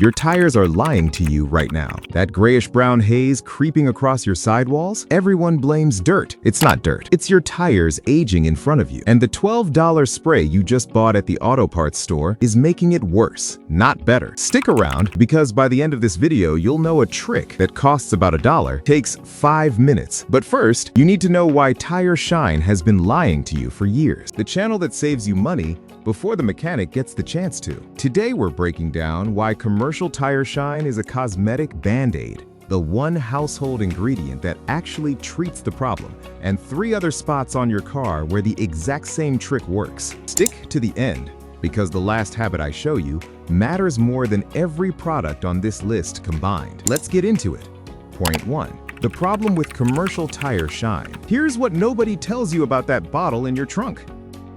Your tires are lying to you right now. That grayish-brown haze creeping across your sidewalls? Everyone blames dirt. It's not dirt. It's your tires aging in front of you. And the $12 spray you just bought at the auto parts store is making it worse, not better. Stick around, because by the end of this video, you'll know a trick that costs about $1, takes 5 minutes. But first, you need to know why Tire Shine has been lying to you for years. The channel that saves you money before the mechanic gets the chance to. Today we're breaking down why commercial Tire Shine is a cosmetic band-aid, the one household ingredient that actually treats the problem, and 3 other spots on your car where the exact same trick works. Stick to the end, because the last habit I show you matters more than every product on this list combined. Let's get into it. Point 1. The problem with commercial Tire Shine. Here's what nobody tells you about that bottle in your trunk.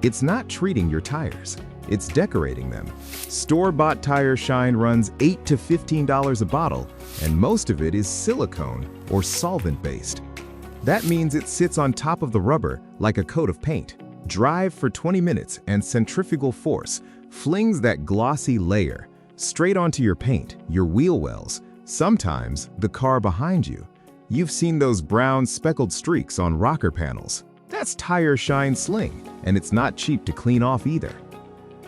It's not treating your tires, it's decorating them. Store-bought Tire Shine runs $8 to $15 a bottle, and most of it is silicone or solvent-based. That means it sits on top of the rubber like a coat of paint. Drive for 20 minutes and centrifugal force flings that glossy layer straight onto your paint, your wheel wells, sometimes the car behind you. You've seen those brown speckled streaks on rocker panels. That's Tire Shine Sling, and it's not cheap to clean off either.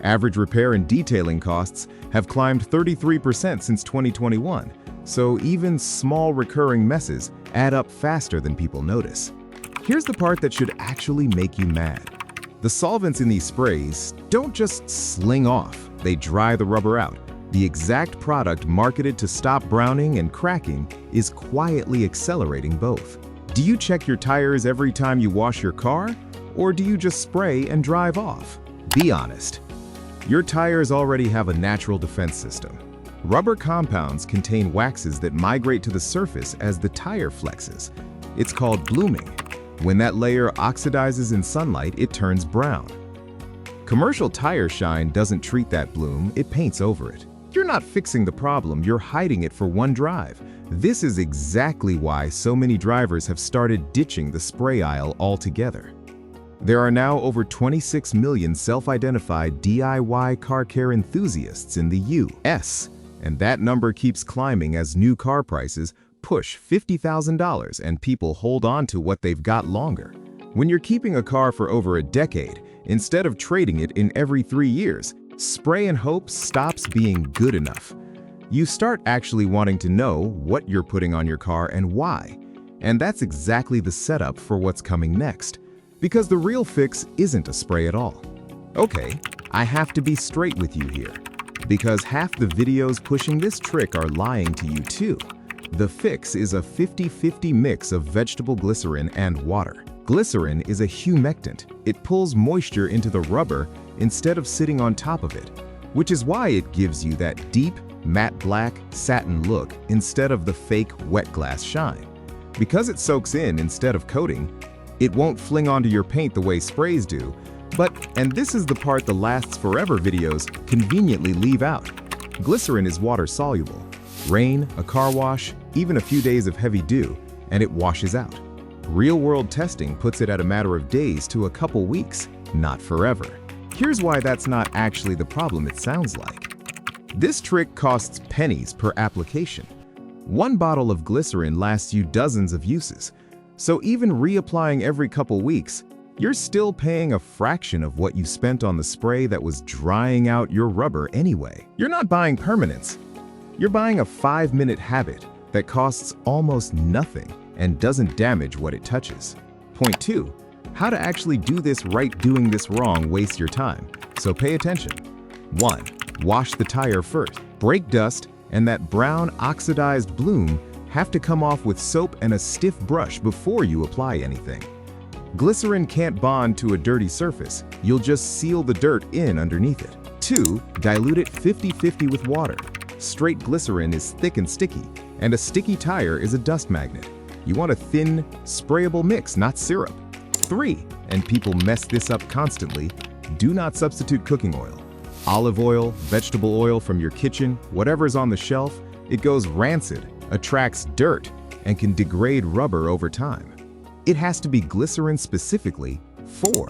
Average repair and detailing costs have climbed 33% since 2021, so even small recurring messes add up faster than people notice. Here's the part that should actually make you mad. The solvents in these sprays don't just sling off, they dry the rubber out. The exact product marketed to stop browning and cracking is quietly accelerating both. Do you check your tires every time you wash your car? Or do you just spray and drive off? Be honest. Your tires already have a natural defense system. Rubber compounds contain waxes that migrate to the surface as the tire flexes. It's called blooming. When that layer oxidizes in sunlight, it turns brown. Commercial Tire Shine doesn't treat that bloom, it paints over it. You're not fixing the problem, you're hiding it for one drive. This is exactly why so many drivers have started ditching the spray aisle altogether. There are now over 26 million self-identified DIY car care enthusiasts in the U.S., and that number keeps climbing as new car prices push $50,000 and people hold on to what they've got longer. When you're keeping a car for over a decade, instead of trading it in every 3 years, spray and hope stops being good enough. You start actually wanting to know what you're putting on your car and why. And that's exactly the setup for what's coming next. Because the real fix isn't a spray at all. Okay, I have to be straight with you here. Because half the videos pushing this trick are lying to you too. The fix is a 50-50 mix of vegetable glycerin and water. Glycerin is a humectant. It pulls moisture into the rubber instead of sitting on top of it, which is why it gives you that deep, matte black satin look instead of the fake wet glass shine. Because it soaks in instead of coating, it won't fling onto your paint the way sprays do, but, and this is the part the lasts forever videos conveniently leave out, glycerin is water soluble. Rain, a car wash, even a few days of heavy dew, and it washes out. Real-world testing puts it at a matter of days to a couple weeks, not forever. Here's why that's not actually the problem it sounds like. This trick costs pennies per application. One bottle of glycerin lasts you dozens of uses, so even reapplying every couple weeks, you're still paying a fraction of what you spent on the spray that was drying out your rubber anyway. You're not buying permanence. You're buying a 5-minute habit that costs almost nothing and doesn't damage what it touches. Point 2. How to actually do this right doing this wrong wastes your time, so pay attention. 1. Wash the tire first. Brake dust and that brown oxidized bloom have to come off with soap and a stiff brush before you apply anything. Glycerin can't bond to a dirty surface, you'll just seal the dirt in underneath it. 2. Dilute it 50-50 with water. Straight glycerin is thick and sticky, and a sticky tire is a dust magnet. You want a thin, sprayable mix, not syrup. 3. And people mess this up constantly, do not substitute cooking oil. Olive oil, vegetable oil from your kitchen, whatever's on the shelf, it goes rancid, attracts dirt, and can degrade rubber over time. It has to be glycerin specifically. 4.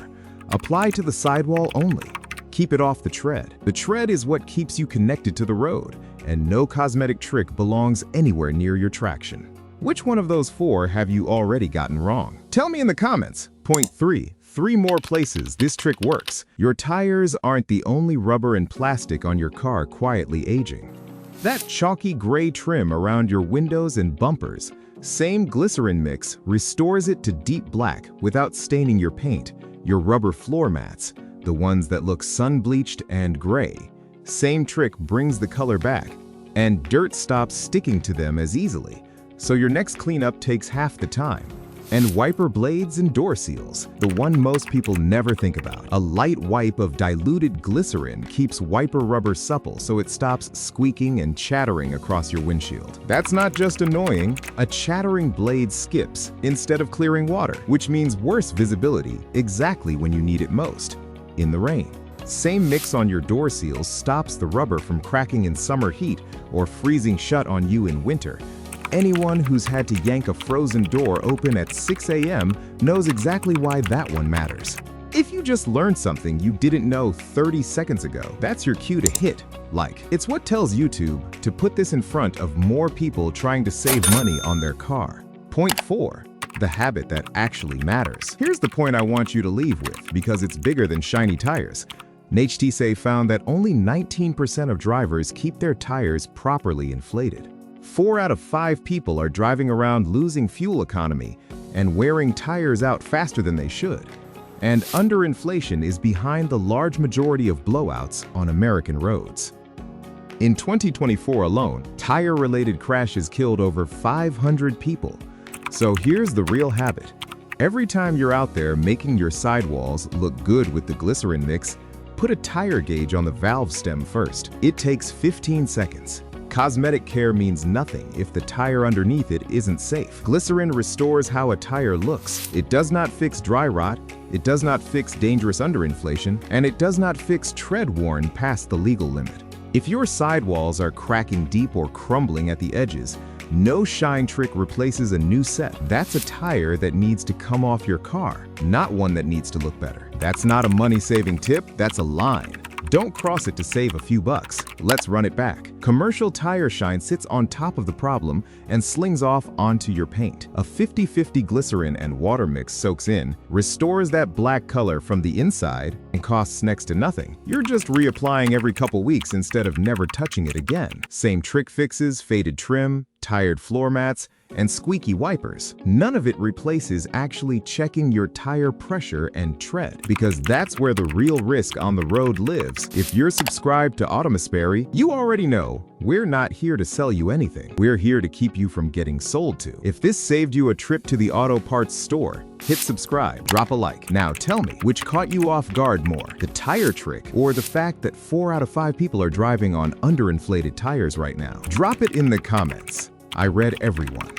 Apply to the sidewall only. Keep it off the tread. The tread is what keeps you connected to the road. and no cosmetic trick belongs anywhere near your traction. Which one of those 4 have you already gotten wrong? Tell me in the comments. Point 3. 3 more places this trick works. Your tires aren't the only rubber and plastic on your car quietly aging. That chalky gray trim around your windows and bumpers, same glycerin mix restores it to deep black without staining your paint, your rubber floor mats, the ones that look sun-bleached and gray. Same trick brings the color back, and dirt stops sticking to them as easily, so your next cleanup takes half the time. And wiper blades and door seals, the one most people never think about. A light wipe of diluted glycerin keeps wiper rubber supple so it stops squeaking and chattering across your windshield. That's not just annoying, a chattering blade skips instead of clearing water, which means worse visibility exactly when you need it most, in the rain. Same mix on your door seals stops the rubber from cracking in summer heat or freezing shut on you in winter. Anyone who's had to yank a frozen door open at 6 a.m. knows exactly why that one matters. If you just learned something you didn't know 30 seconds ago, that's your cue to hit like. It's what tells YouTube to put this in front of more people trying to save money on their car. Point 4. The habit that actually matters. Here's the point I want you to leave with, because it's bigger than shiny tires. NHTSA found that only 19% of drivers keep their tires properly inflated. 4 out of 5 people are driving around losing fuel economy and wearing tires out faster than they should. And underinflation is behind the large majority of blowouts on American roads. In 2024 alone, tire-related crashes killed over 500 people. So here's the real habit. Every time you're out there making your sidewalls look good with the glycerin mix, put a tire gauge on the valve stem first. It takes 15 seconds. Cosmetic care means nothing if the tire underneath it isn't safe. Glycerin restores how a tire looks. It does not fix dry rot, it does not fix dangerous underinflation, and it does not fix tread worn past the legal limit. If your sidewalls are cracking deep or crumbling at the edges, no shine trick replaces a new set. That's a tire that needs to come off your car, not one that needs to look better. That's not a money-saving tip, that's a line. Don't cross it to save a few bucks. Let's run it back. Commercial tire shine sits on top of the problem and slings off onto your paint. A 50-50 glycerin and water mix soaks in, restores that black color from the inside, and costs next to nothing. You're just reapplying every couple weeks instead of never touching it again. Same trick fixes, faded trim, tired floor mats, and squeaky wipers. None of it replaces actually checking your tire pressure and tread, because that's where the real risk on the road lives. If you're subscribed to Automasperry, you already know we're not here to sell you anything. We're here to keep you from getting sold to. If this saved you a trip to the auto parts store, hit subscribe, drop a like. Now tell me, which caught you off guard more, the tire trick or the fact that 4 out of 5 people are driving on underinflated tires right now? Drop it in the comments. I read everyone.